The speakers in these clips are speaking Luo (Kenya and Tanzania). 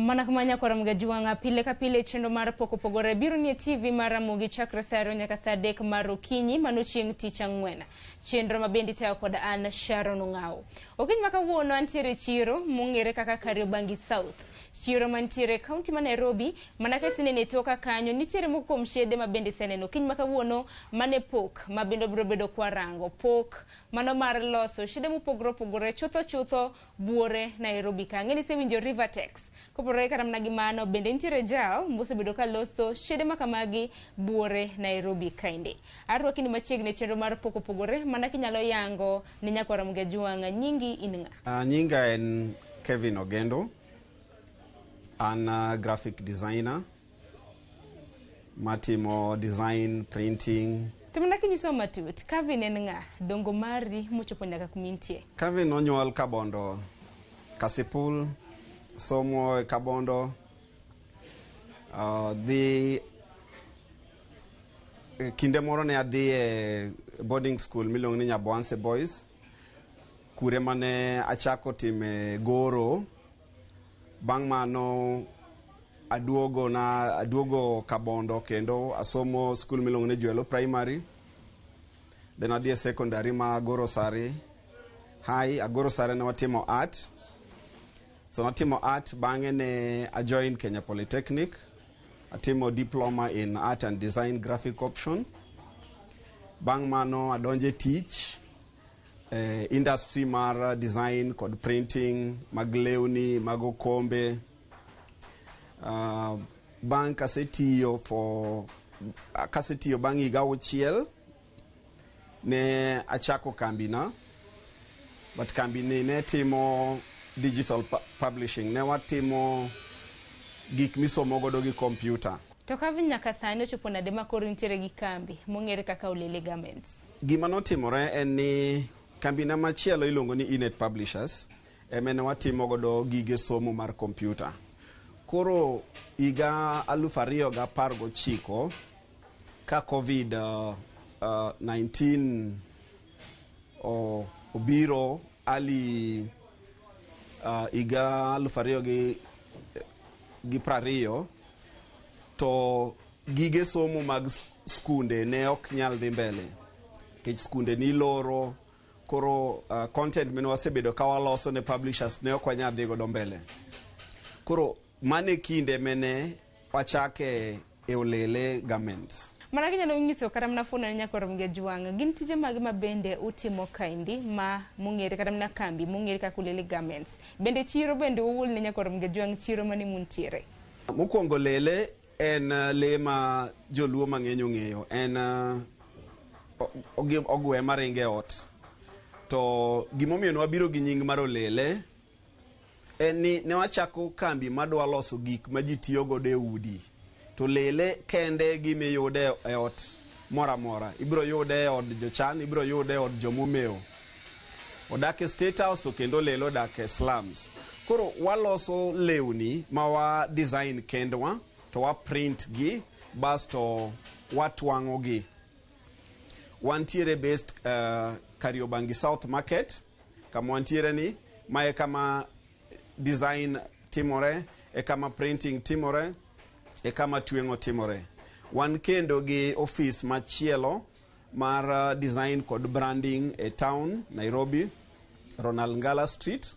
Mana kumanya kwa Ramogi juanga pile kapile chendo mara Pok Opogore biro ni TV mara Ramogi chakra saro nyaka sadek maro kinyi manuching ticha ngwena. Chendo mabendi tayo koda ana Sharon ngao. Okinyi maka wono antiere chiro mungere kaka Kariobangi South. Chiro mantiere county ma Nairobi manake sinene toka kanyo nitiere moko mshede mabendi seneno. Okinyi maka wono mane Pok mabendo brobedo kwa rango. Pok mano mar loso shide mupogore chutho buore Nairobi ka. Ngeni se winjo Rivertex. Kopore karamna gimano bende ntiere jao mbuse bedo ka loso shede makamagi buore Nairobi kainde. Arwaki ni machiegni chenro mar Pok Opogore manaki nyalo yango ni nyako Ramogi juanga nyingi ininga. Nyinga en Kevin Ogendo. An graphic designer. Matimo design, printing. Tumanaki nyiso matut, Kevin en nga dongo mari muchopo nyaka kumintie. Kevin onyuol Kabondo, Kasipul, somo Kabondo. Kinde moro ne adhi boarding school miluongo ni Nyabwanse Boys. Kure mane achako time goro. Bang' mano aduogo Kabondo kendo asomo school miluongo ni Juelo Primary. Then adhi secondary ma Goro Sare High. Agoro Sare ne watimo art. So natimo art bang'e ne I joined Kenya Polytechnic. Atimo diploma in art and design graphic option. Bang' mano adonje teach industry mar design kod printing mag lewni mag okombe. Bang' kasetiyo bang' higa 6 ne achako kambina, but kambini ne timo digital publishing, ne watimo gik misomo godo gi computer. To Kevin nyaka sani ochopo nade ma koro ntiere gi kambi mongere kaka Olele Garments. Gima notimore en ni kambina machielo iluongo ni Inet Publishers emene watimo godo gige somo mar computer. Koro higa 2019 ka COVID-19 obiro ali higa 2020 to gige somo mag skunde ne ok nyal dhi mbele kech skunde ni loro. Koro content mene wasebedo ka waloso ne publishers ne ok wanyal dhi godo mbele. Koro mane kinde mene wachake Olele Garments. Manaki nyalo nyiso kata mna funa nyako Ramogi juanga gin tije magi mabende utimo kaindi ma mungere kata mna kambi mungere kaka Olele Garments. Bende chiro bende uwul ne nyako Ramogi juanga chiro mani muntiere. Mokwongo Olele en le ma joluo mang'eny ong'eyo. En ogwe maringe ot. To gimomiyo wabiro gi nying mar Olele en ni ne wachako kambi madwa loso gik ma ji tiyo godo e udi. To Olele kende gimiyude e ot mora mora. Ibiro yude e od jochan, ibiro yude e od jomumeo. Odak e State House to kendo Olele odak e slums. Koro waloso lewni ma wa design kendwa to wa print gi basto watwang'o gi. Wantiere based Kariobangi South Market kama wantiere ni mae kama design timore kama printing timore kama tuengo timore. Wan kendo gi office machielo mar design kod branding e town Nairobi, Ronald Ngala Street,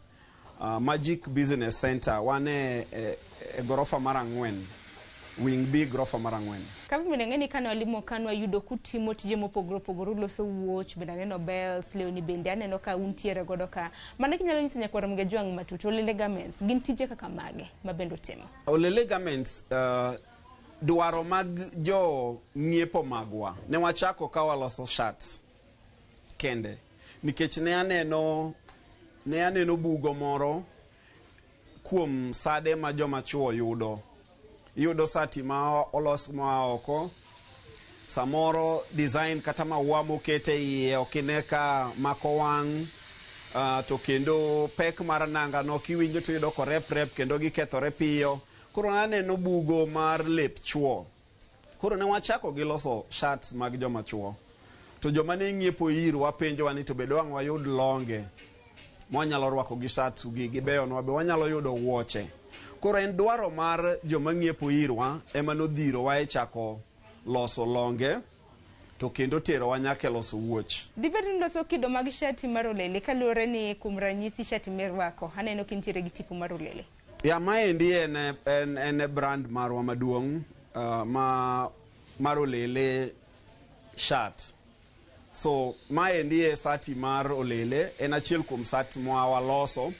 Magic Business Center. Wane gorofa mara 4, wing big gorofa mara 4. Kavi mwenengeni kano walimo kano yudo kutimo tije mopogoro loso watch benda neno bells lewni bende aneno ka untiere godo ka. Manaki nyalo nyiso nyako Ramogi juanga matuto Olele Garments gin tije kaka mage mabendo timo. Olele Garments dwaro mag jo ng'iepo magwa ne wachako ka waloso shirts kende nikech ne aneno bugo moro kuom sade ma joma chuo yudo sati ma olos ma oko samoro design kata maua mokete iye okineka mako wang' to kendo pek mar nanga no kiwinjo to yudo korep kendo gikethore piyo. Koro naneno bugo mar lep chuo. Koro ne wachako gi loso shirts mag joma chuo. To joma ne ng'iepo ir wapenjo wani to bedo wayud longe mwanyalo rwako gi shirts gi beyo no be wanyalo yudo wuoche. Koro en dwaro mar joma ng'iepo irwa ema nodhirowa e chako loso longe to kendo terowa nyaka loso wuoch. Dibed ni loso kido mag shati mar olele kaluwore ni kuom ranyisi shati mirwako aneno kintiere gi tipo mar olele. Ya maendi en brand marwa maduong' mar olele shirt. So maendi e sati mar olele en achiel kuom sati mwawaloso.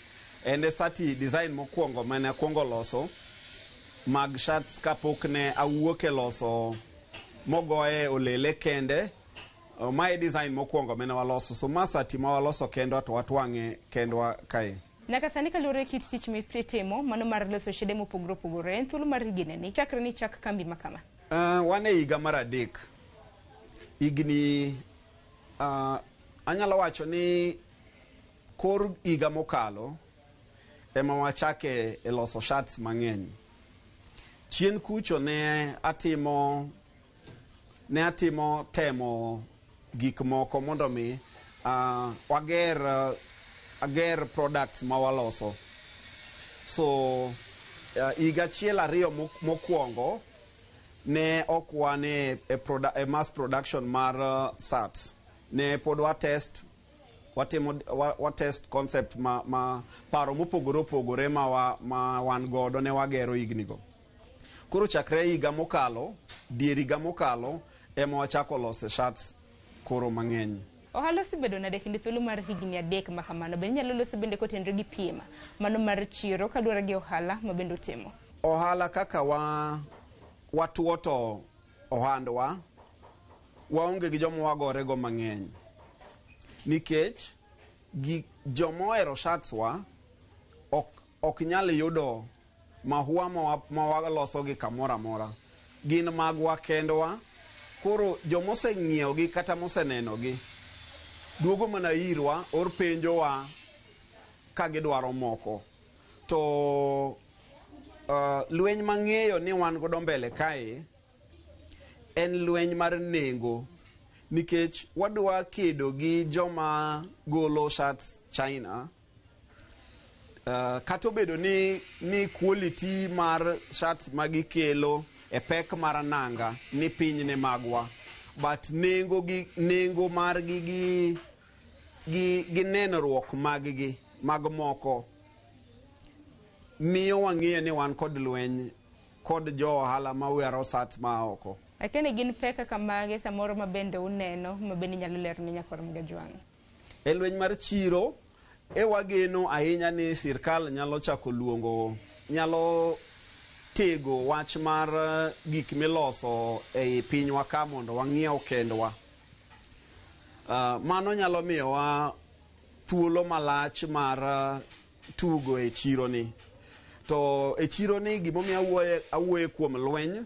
En e sati design mokwongo mane akwongo loso mag shirts kapok ne awuok e loso mogoye olele kende. Mae design mokwongo mane waloso. So ma sati mawaloso kendwa to watwang'e kendwa kae. Nyaka sani kaluwore kit tich mitimo mano mar loso shede mopogore opogore en thuolo mar higni ni chakre ni chak kambi makama. Wan e higa mar 3. Higni anyalo wacho ni kor higa mokalo ema wachake e loso shirts mang'eny. Chien kucho ne atimo temo gik moko mondo mi ager products ma waloso. So higa achiel 2 mokwongo ne ok wan e mass production mar sats. Ne pod watest concept ma paro mopogore opogore ma wan godo ne wagero hignigo. Koro chakre higa mokalo, dier higa mokalo ema wachako loso shirts koro mang'eny. Ohala osebedo nade kinde thuolo mar higni 3 ma kamano bende nyalo loso bende kotenre gi piem mano mar chiro kaluwore gi ohala ma bende utimo. Ohala kaka watuoto ohandwa waonge gi joma wagorego mang'eny nikech joma ohero shirts wa ok nyal yudo mahua ma waloso gi kamoro amora. Gin magwa kendwa. Koro joma oseng'iewo gi kata moseneno gi duogo mana irwa or penjowa ka gidwaro moko. To lweny mang'eyo ni wan godo mbele kae en lweny mar nengo nikech wadwa kedo gi joma golo shirts China. Kata obedo ni quality mar shirts magikelo e pek mar nanga ni piny ne magwa, but nengo margi gi nenruok mag moko miyo wang'eyo ni wan kod lweny kod jo ohala ma wero shirts ma oko. Akene gin peka kamage samoro ma bende uneno ma bende nyalo lero ni nyakor mga jwang'. E lweny mar chiro wageno ahinya ni sirkal nyalo tego wach mar gik miloso e pinywa ka mondo wang'iew kendwa. Mano nyalo miyowa thuolo malach mar tugo e chironi. To e chironi gimomiyo awuoye kuom lweny.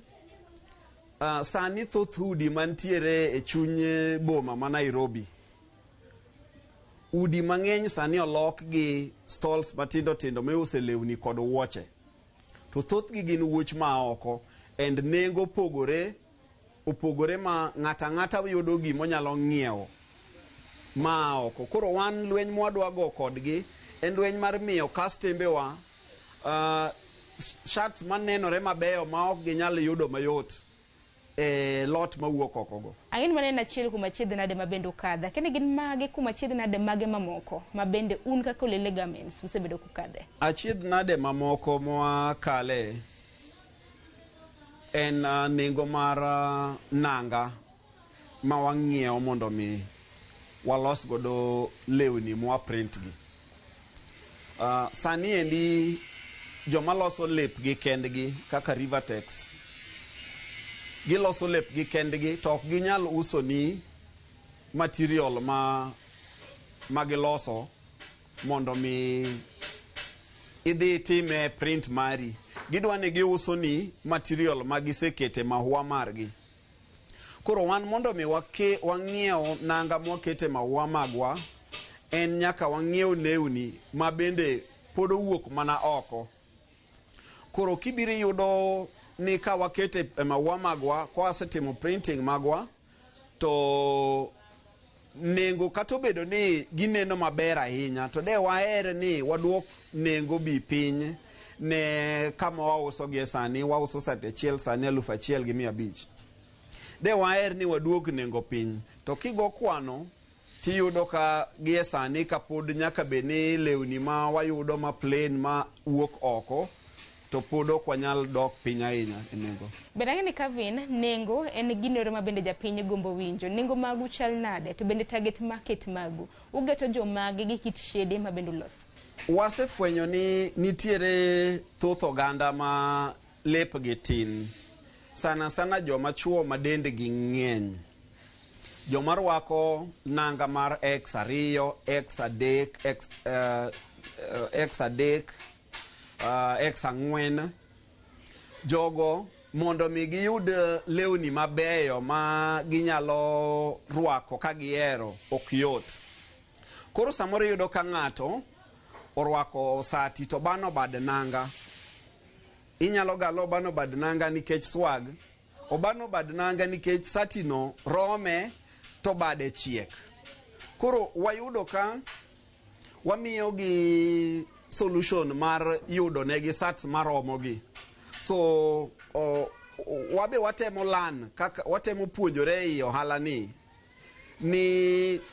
Sani thoth udi mantiere e chuny boma ma Nairobi. Udi mang'eny sani olok gi stalls matindo tindo miuse lewni kod wuoche. To thoth gi gin wuoch ma oko. And nengo opogore ma ng'ata yudo gimonyalo ng'iewo ma oko. Koro wan lweny mwadwa go kodgi en lweny mar miyo kastembewa shirts manenore mabeyo ma ok ginyal yudo mayot lot mawuok oko go. Ang'en manena achiel kuma chiedh nade ma bende ukadha. Kene gin mage kuma chiedh nade mage mamoko ma bende un kaka olele garments usebedo kukadhe. Achiedh nade mamoko mwakale en nengo mar nanga ma wang'iewo mondo mi walos godo lewni mwa print gi. Sani endi joma loso lepgi kendgi kaka Rivertex giloso lepgi kendgi to ok ginyal uso ni material ma giloso mondo mi idhi time print mari. Gidwa ni giuso ni material ma gisekete mahua margi. Koro wan mondo mi wang'iew nanga mwakete mahua magwa en nyaka wang'iew lewni ma bende pod owuok mana oko. Koro kibiri yudo ni ka wakete mahua magwa kwa wasetimo printing magwa to nengo kata obedo ni gineno maber ahinya to de waher ni waduok nengo bi piny ne kama wauso gi sani, wauso sati achiel sani 1,500. De waer ni waduog nengo piny. To kigo kwano tiyudo ka gie sani kapod nyaka beni lewni ma wayudo ma plain ma wuok oko to pod ok wanyal dok piny ahinya e nengo. Bedang'e ni Kevin, nengo en ginore ma bende japiny gombo winjo. Nengo magu chal nade to bende target market magu. Ugeto jomagi gi kit shede ma bende uloso. Wasefwenyo ni nitiere thoth oganda ma lepgi tin. Sana joma chuo ma dendgi ng'eny. Joma rwako nanga mar X2, X3, X3, X4. Jogo mondo mi giyud lewni mabeyo ma ginyalo rwako ka gihero ok yot. Koro samoro yudo ka ng'ato orwako sati to bano bad nanga. Inyalo galo bano bad nanga nikech swag. Obano bad nanga nikech sati no rome to bade chiek. Koro wayudo ka wamiyo gi solution mar yudo negi sats maromogi. So wabe watemo lan kaka watemo puonjore i ohala ni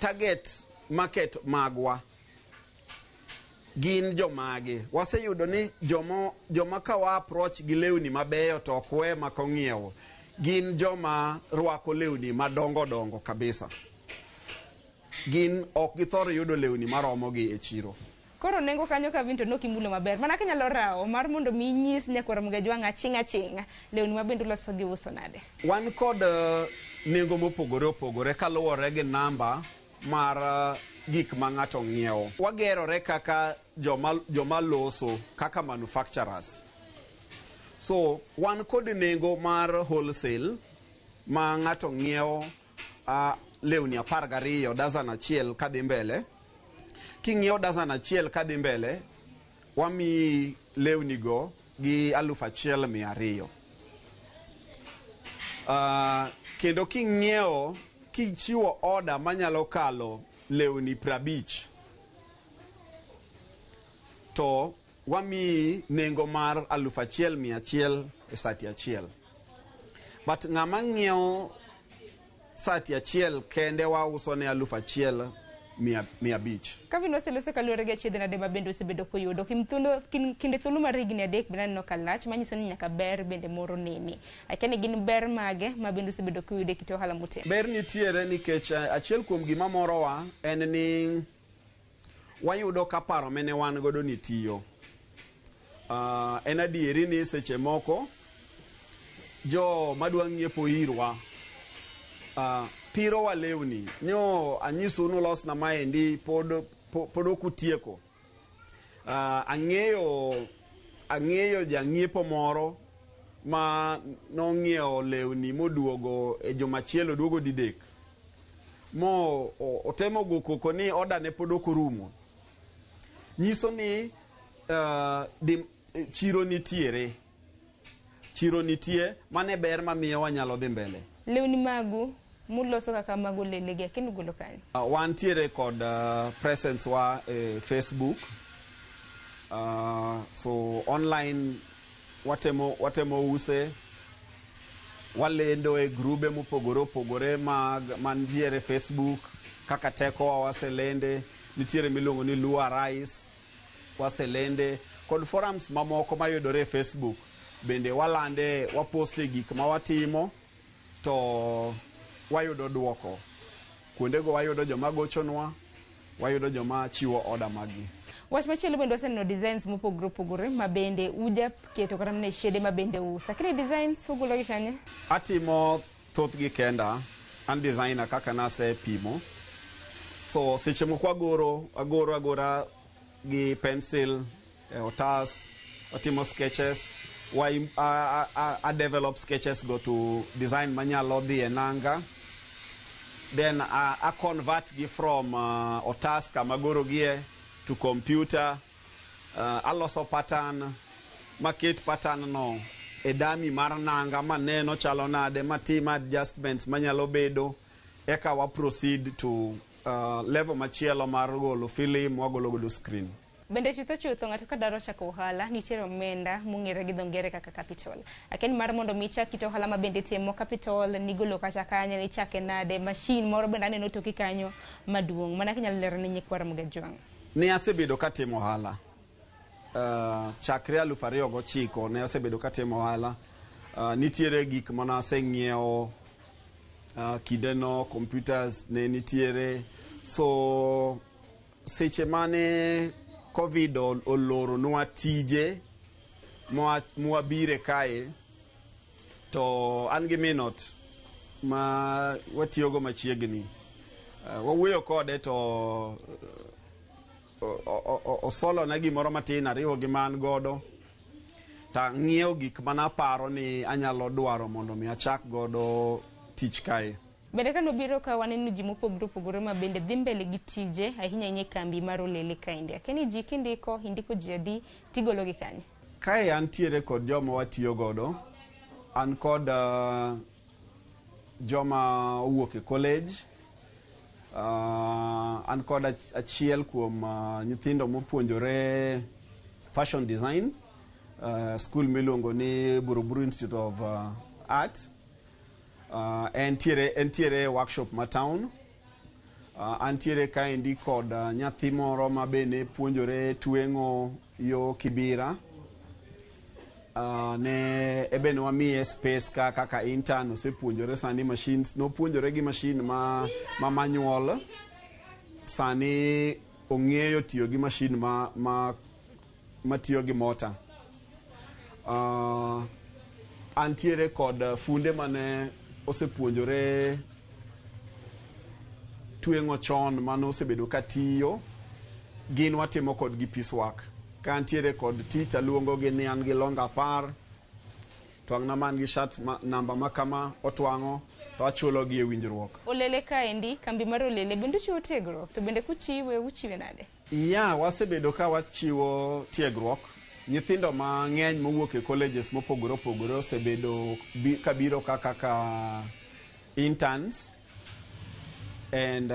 target market magwa gin jomage. Waseyudo ni joma ka wa approach gi lewni mabeyo to okwe makong'iewo gin joma rwako lewni madongo kabisa. Gin ok githor yudo lewni maromogi e chiro. Koro nengo kanyo Kevin to nokimulo maber. Mana kinyalo rawo mar mondo mi nyis nyakwara mga jwanga chinga lewni ma bende uloso gi uso nade. Wan kod nengo mopogore opogore kaluwore gi namba mar gik ma ng'ato ng'iewo. Wagerore kaka joma loso kaka manufacturers. So wan kod nengo mar wholesale ma ng'ato ng'iewo lewni 12 dozen achiel kadhi mbele. King'iewo dozen achiel kadhi mbele, wami lewni go gi 1,200. Kendo king'iewo kichiwo order manyalo kalo lewni 50 to wami nengo mar 1,100 e sati achiel. But ng'ama ng'iewo sati achiel kende wa uso ne 1,500. Kevin waseloso kaluwore gi achiedh nade ma bende osebedo kuyudo kinde thuolo mar higni 3 bende neno kalach manyiso ni nyaka ber bende moro nene. Akeni gin ber mage ma bende osebedo kuyudo kit ohala motimo. Ber nitiere nikech achiel kuom gima morowa en ni wayudo ka paro mene wan godo ni tiyo. En adieri ni seche moko jo madwa ng'iepo irwa piro wa lewni nyo anyiso nulos na maendi pod okutieko. Ang'eyo jang'iepo moro ma nong'iewo lewni moduogo e jomachielo duogo didek. Otemo go koko ni order ne pod okorumo. Nyiso ni chiro nitie mane ber mamiyo wanyalo dhi mbele. Lewni magu muloso kaka mago lelegi akendo golo kanyo. Wan tiere kod presence wa Facebook. So online watemo use. Walendo e grube mopogore opogore mantiere Facebook kaka teko waselende. Nitiere miluongo ni Lua Rice waselende. Kod forums mamoko mayudore e Facebook. Bende walande waposte gik ma watimo to wayudo duoko. Kuondego wayudo joma gochonwa, wayudo joma chiwo order magi. Wach machielo bende waseneno designs mopogore opogore ma bende uja keto kata mne shede ma bende usa. Kini designs ugolo gi kanye? Atimo thoth gi kenda, an designer kaka nase pimo. So seche moko agora gi pencil, otas, atimo sketches. I develop sketches go to design manyalo dhi e nanga. Then I convert gi from otas kama goro gie to computer. Aloso pattern, maket pattern no e dami mar nanga maneno chalo nade, matim adjustments manyalo bedo. Eka wa proceed to level machielo mar golo film, wagolo godo screen. Bende chutho ng'ato ka dwaro chako ohala nitiere omenda mong'ere gi dho ngere kaka capital. Akeni mar mondo mi ichak ohala ma bende timo capital nigolo kata kanyo ichake nade machine moro bende aneno toki kanyo maduong'. Mana kinyalo lero ne nyikwa Ramogi Ajwang'. Ne asebedo katimo ohala. Chakre 2009 ne asebedo katimo ohala. Nitiere gik mana aseng'iewo kideno computers ne nitiere. So seche mane Covid oloro nwa tije mwabire kae to an gi minot ma watiyogo machiegni. Wawuoyo kode to osolo na gimoro matin ariwo gi man godo. Ta ng'iewo gik mana paro ni anyalo dwaro mondo mi achak godo tich kae. Bende kano biro ka waneno ji mopogore ma bende dhi mbele gi tije ahinya kambi mar olele kainde. Akeni ji kindiko ji adi tigolo gi kanye? Kae antiere kod joma watiyo godo. An kod joma owuok e college. An kod achiel kuom nyithindo mopuonjore fashion design. School miluongo ni Buruburu Institute of Art. Entiere workshop ma town. Antiere kaendi kod nyathi moro ma bende puonjore tweng'o yo Kibira. Ne ebene wamiye space kaka intern osepuonjore sani machines. Nopuonjore gi machine ma manual. Sani ong'eyo tiyo gi machine ma tiyo gi motor. Antiere kod funde mane osepuonjore tweng'o chon mano osebedo katiyo. Gin watimo kod gi piecework. Ka antiere kod tich aluongo gi ni an gi longa par. Twang' na man gi shirt namba makama otwang'o to achulo gi e winjruok. Olele kaendi kambi mar olele bende chiwo tiegruok to bende uchiwe nade? Wasebedo ka wachiwo tiegruok. Nyithindo ma ng'eny mowuok e colleges mopogore opogore osebedo kabiro kaka interns. And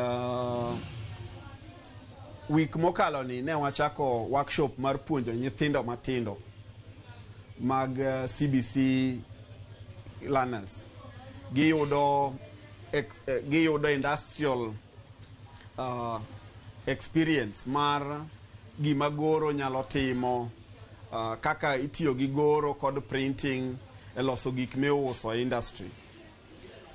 week mokalo ni ne wachako workshop mar puonjo nyithindo matindo mag CBC learners. Giyudo industrial experience mar gima goro nyalo timo. Kaka itiyo gi goro kod printing e loso gik miuso e industry.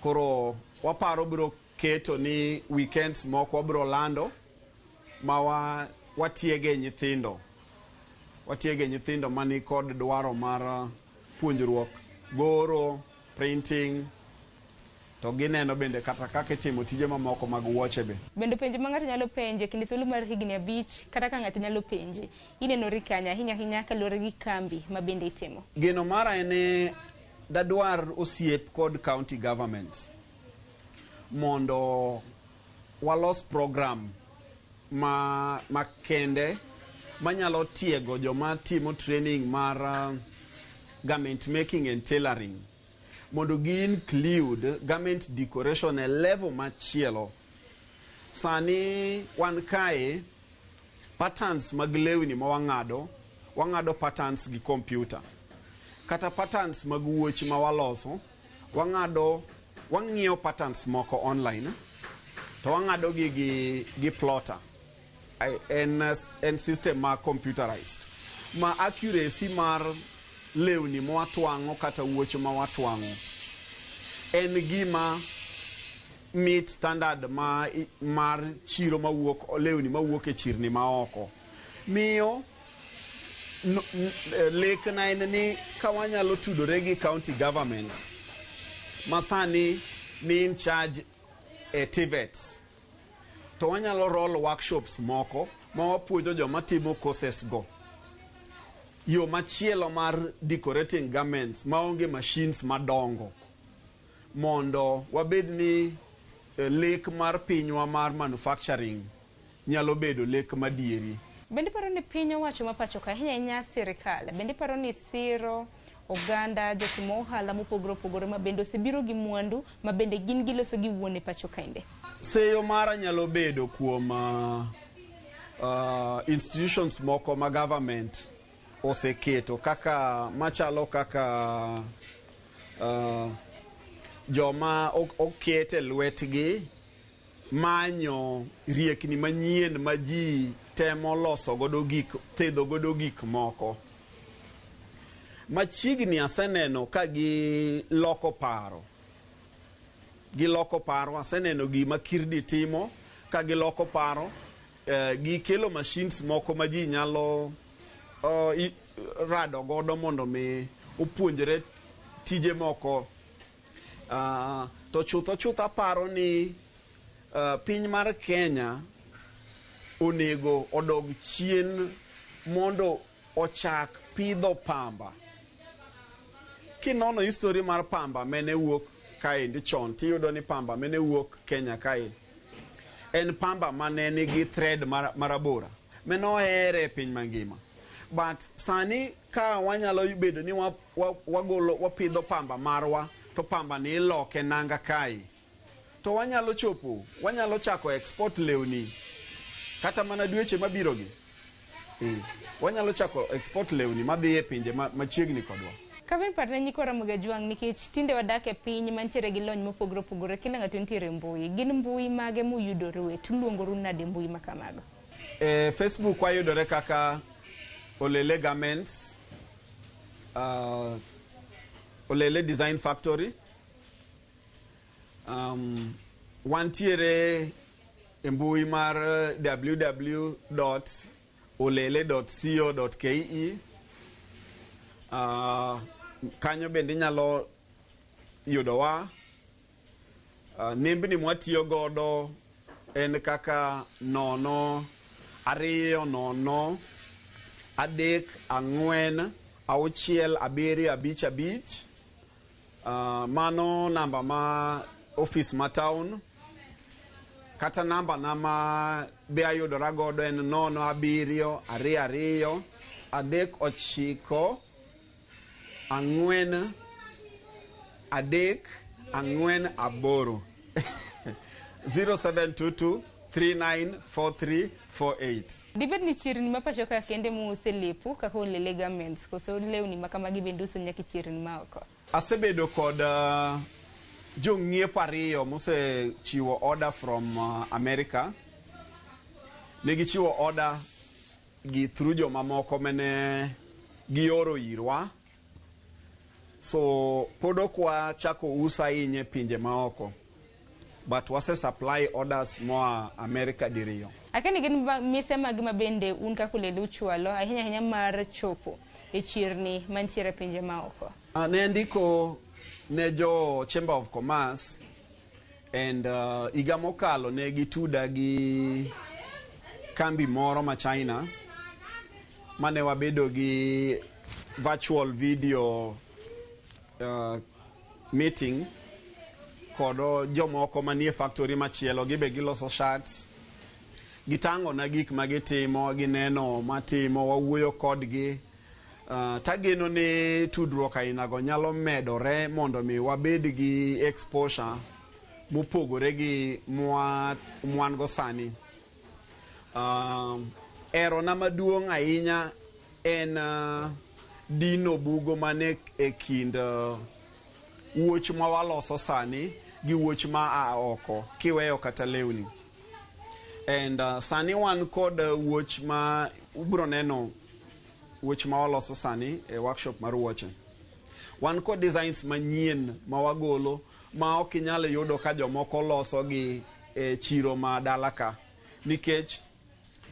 Koro waparo biro keto ni weekends moko biro lando ma watiege nyithindo. Watiege nyithindo mani kod dwaro mar puonjruok goro, printing, to gineno bende kata kaka itimo tije mamoko mag wuoche be. Bende penjo ma ng'ato nyalo penje kinde thuolo mar higni 5 kata ka ng'ato nyalo penje. Inenori kanya ahinya kaluwore gi kambi ma bende itimo. Geno mara ene dadwar osiep kod county government mondo walos program ma kende manyalo tiego joma timo training mar garment making and tailoring. Mondo gi include garment decoration e level machielo. Sani wan kae patterns mag lewni ma wang'ado patterns gi computer. Kata patterns mag wuoch ma waloso, wang'iyo patterns moko online, to wang'ado gi plotter. En system ma computerized. Ma accuracy mar lewni ma watwang'o kata wuoch ma watwang'o en gima meet standard mar chiro mawuok lewni mawuok e chirni ma oko. Miyo lekna en ni ka wanyalo tudore gi county government masani ni in charge e TVETs, to wanyalo roll workshops moko ma wapuonjo joma timo courses go. Yo machielo mar decorating garments maonge machines madongo mondo wabed ni lek mar pinywa mar manufacturing nyalo bedo lek madieri. Bende paro ni piny owacho ma pacho ka ahinya sirikal bende paro ni siro oganda jotimo ohala mopogore ma bende osebiro gi mwandu ma bende gin giloso gi wuone pacho kainde. Seyo mara nyalo bedo kuom institutions moko ma government oseketo kaka machalo kaka joma okete lwetgi manyo riekni manyien ma ji temo loso godo gik, thedho godo gik moko. Machiegni aseneno ka giloko paro. Giloko paro, aseneno gima Kirdi timo ka giloko paro. Gikelo machines moko ma ji nyalo rado godo mondo mi opuonjre tije moko. To chutho paro ni piny mar Kenya onego odog chien mondo ochak pidho pamba. Kinono history mar pamba mene wuok kaendi chon, tiyudo ni pamba mene wuok Kenya kae. En pamba mane nigi thread marabora. Mene ohere piny mangima. But sani ka wanyalo bedo ni wapidho pamba marwa, to pamba ni iloke nanga kae. To wanyalo chopo, wanyalo chako export lewni. Kata mana dweche mabirogi. Wanyalo chako export lewni madhi e pinje machiegni kodwa. Kavin parna nyiko Ramogi Juang nikech tinde wadak e piny mantiere gi lony mopogore opogore, kila ng'ato nitiere mbui. Gin mbui mage muyudore tuluongoru nade mbui makamago? Facebook wayudore kaka Olele Garments, Olele Design Factory. Wantiere e mbui mar www.olele.co.ke. Kanyo bende nyalo yudowa. Nembni mwatiyo godo en kaka 020-345-675. Mano namba ma office ma town. Kata namba nama be ayudora godo en 07022-438 0722-394348. Dibed ni chirni mapacho ka kende muselepu kaka Olele Garments koso lewni makamagi bende uso nyaka chirni maoko? Asebedo kod jong'iepo ariyo mose chiwo order from America. Negi chiwo order gi through joma moko mene gioro irwa. So podokwa chako usa inye pinje maoko. But wase supply orders moa America diriyo. Akani gin mise magima bende un kaka Olele uchwalo ahinya mar chopo e chirni mantiere pinje maoko? Ne ndiko ne jo Chamber of Commerce and iga mokalo ne gituda gi kambi moro ma China mane wabedo gi virtual video meeting kodo jomoko manie factory machielo gibe giloso shirts gitango na gik magitimo gineno matimo wawuoyo kodgi. Tageno ne tudruok ainago nyalo medore mondo mi wabed gi exposure mopogore gi mwan go sani. Ero na maduong' ahinya en dino bugo mane e kind wuoch ma waloso sani gi wuoch ma oko kiweyo kata lewni. And sani wan kod wuoch ma ubro neno wuoch ma waloso sani e workshop mar wuoche. Wan kod designs manyien ma wagolo ma ok inyalo yudo ka jomoko loso gi e chiro ma dalaka. Nikech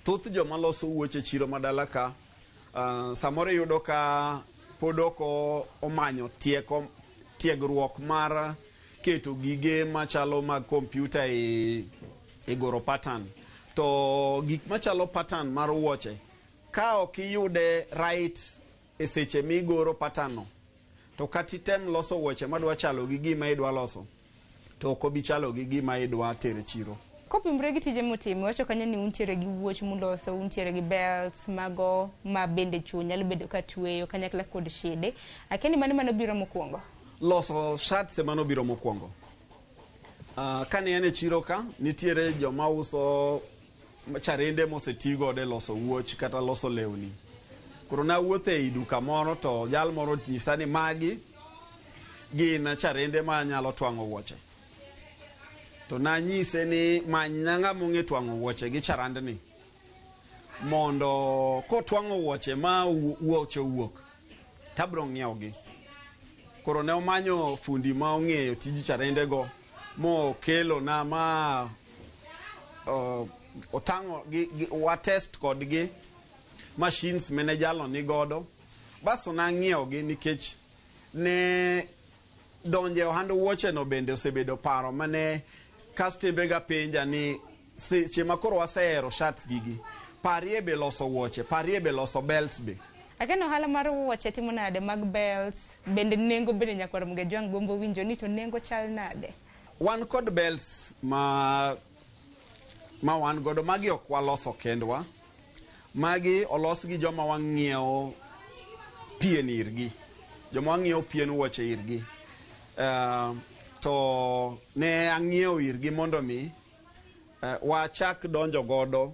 thoth joma loso wuoche chiro ma dalaka samoro yudo ka podoko omanyo tiegruok mar keto gige machalo mag computer e goro pattern. To gik machalo pattern mar wuoche ka ok iyude right e seche migoro pattern no, to katitem loso wuoche madwa chalo gi gima idwa loso, to ok obi chalo gi gima idwa tere chiro. Kopimre gi tije motimo, wacho kanyo ni untiere gi wuoch muloso, untiere gi belts mago ma bende chuo nyalo bedo ka tweyo kanyakla kod shede. Akeni mano biro mokwongo? Loso shirts mano biro mokwongo. Kane ane chiro ka nitiere joma uso charende mosetigo de loso wuoch kata loso lewni. Koro na wuothe ei duka moro to jal moro nyisa ni magi gin charende ma nyalo twang'o wuoche. To na nyise ni manya ng'ama ong'e twang'o wuoche gi charandni mondo kotwang'o wuoche ma wuoche wuok tabro ng'iewogi. Koro ne omanyo fundi ma ong'eyo tiji charende go mokelo na ma otang'o wa test kodgi machines mene jalo ni godo. Baso na ng'iewogi nikech ne donje ohand wuoche no bende osebedo paro mane kastembe ga penja ni seche makoro wasehero shirts gigi parie be loso wuoche, parie be loso belts be. Akeno hala mar wuoche timo nade mag belts bende nengo bende nyakwar mga jwang gombo winjo ni to nengo chal nade? Wan kod belts ma wan godo magi ok waloso kendwa. Magi olos gi joma wang'iewo pien irgi. Joma wang'iewo pien wuoche irgi. To ne ang'iewo irgi mondo mi wachak donjo godo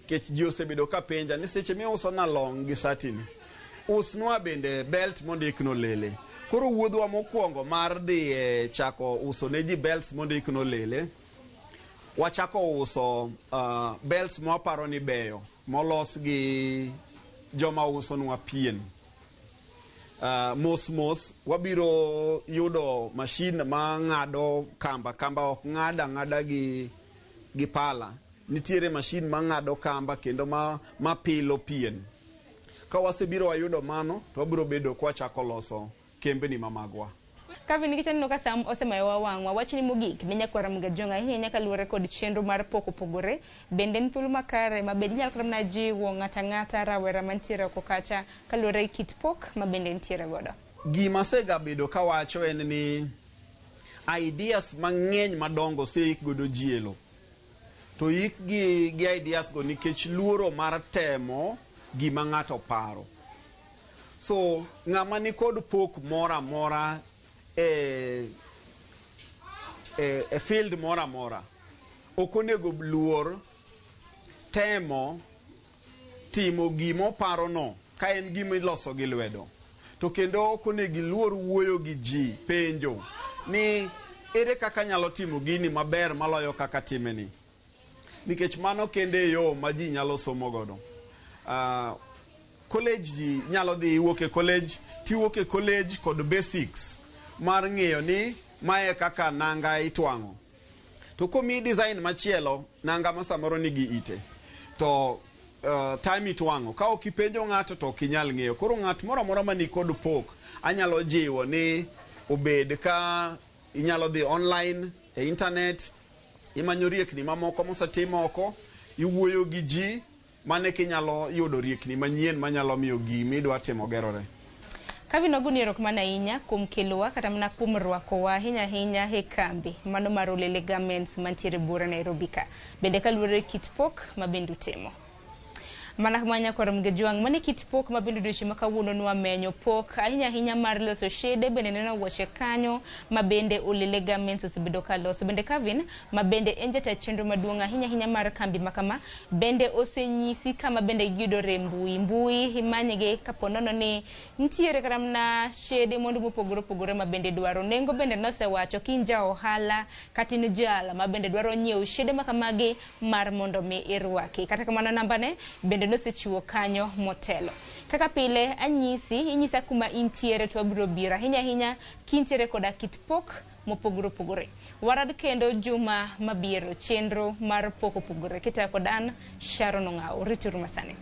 kech ji osebedo ka penja ni seche mi uso na long gi satini usnwa bende belt mondikno lele. Koro wuodhwa mokwongo mar dhi chako uso ne ji belts mondikno lele, wachako uso belts mwaparo ni beyo molos gi joma uso nwa pien. Mos wabiro yudo machine ma ng'ado kamba ok ng'ada gi pala. Nitiere machine ma ng'ado kamba kendo ma pilo pien. Ka wasebiro wayudo mano to wabiro bedo kwa chako loso kembni mamagwa. Kavin kichano ka sam osemayo wawangwa wachni mogik ne nyakwara mga jonga hinya nyaka luore kod chenro mar Pok Opogore bende nthulu makare mabedi nyal kramna jiwo ng'ata rawera mantiere oko kacha kaluore kit pok mabende ntiere godo. Gima sega bedo kawacho en ni ideas mang'eny madongo seik godo jielo. To ik gi ideas go nikech luoro mar temo gima ng'ato paro. So ng'ama ni kod pok mora field mora okonego luor temo timo gimo paro no ka en gimo iloso gi lwedo. To kendo okonegi luor wuoyo gi ji penjo ni ere kaka nyalo timo gini maber maloyo kaka timeni. Nikech mano kende yo ma ji nyalo somo godo. College ji nyalo dhi wuok e college, ti wuok e college kod basics mar ng'eyo ni mae kaka nanga itwang'o. To komi design machielo nanga ma samoro nigi ite to time itwang'o ka ok ipenjo ng'ato to ok inyal ng'eyo. Koro ng'at moro amora mani kod pok anyalo jiwo ni obed ka inyalo dhi online e internet imanyo riekni mamoko mosetimo oko, iwuoyo gi ji mane kinyalo yudo riekni manyien manyalo miyo gimi idwa timo gerore. Kavin ogunierok mana inya kum kelowa kata mana kum rwakowa hinya he kambi mano mar Olele Garments mantiere bura Nairobi ka bende kaluore kit pok mabendu timo. Mana manya kwa mga juang mani kit pok mabendu dushi makawuno nwa menyo pok hinya mar loso shede bende nena wuoche kanyo mabende Olele Garments osebedo ka loso bende Kavin mabende enjata chenro maduonga hinya mar kambi makama bende osenyisi kama bende yudore mbui himanyege kaponono ni ntiere karamna shede mondu mopogore mabende dwaro nengo bende nose wacho kinja ohala katini jala mabende dwaro nyiew shede makamagi mar mondo mi irwaki kata kamano nambane bende nose chiwo kanyo motelo. Kaka pile inyisa kuma intiere to abiro bira hinya kintiere koda kit pok mopogore. Warad kendo juma mabiro chenro mar Pok Opogore kita kodan Sharon Ong'ao rituru masani.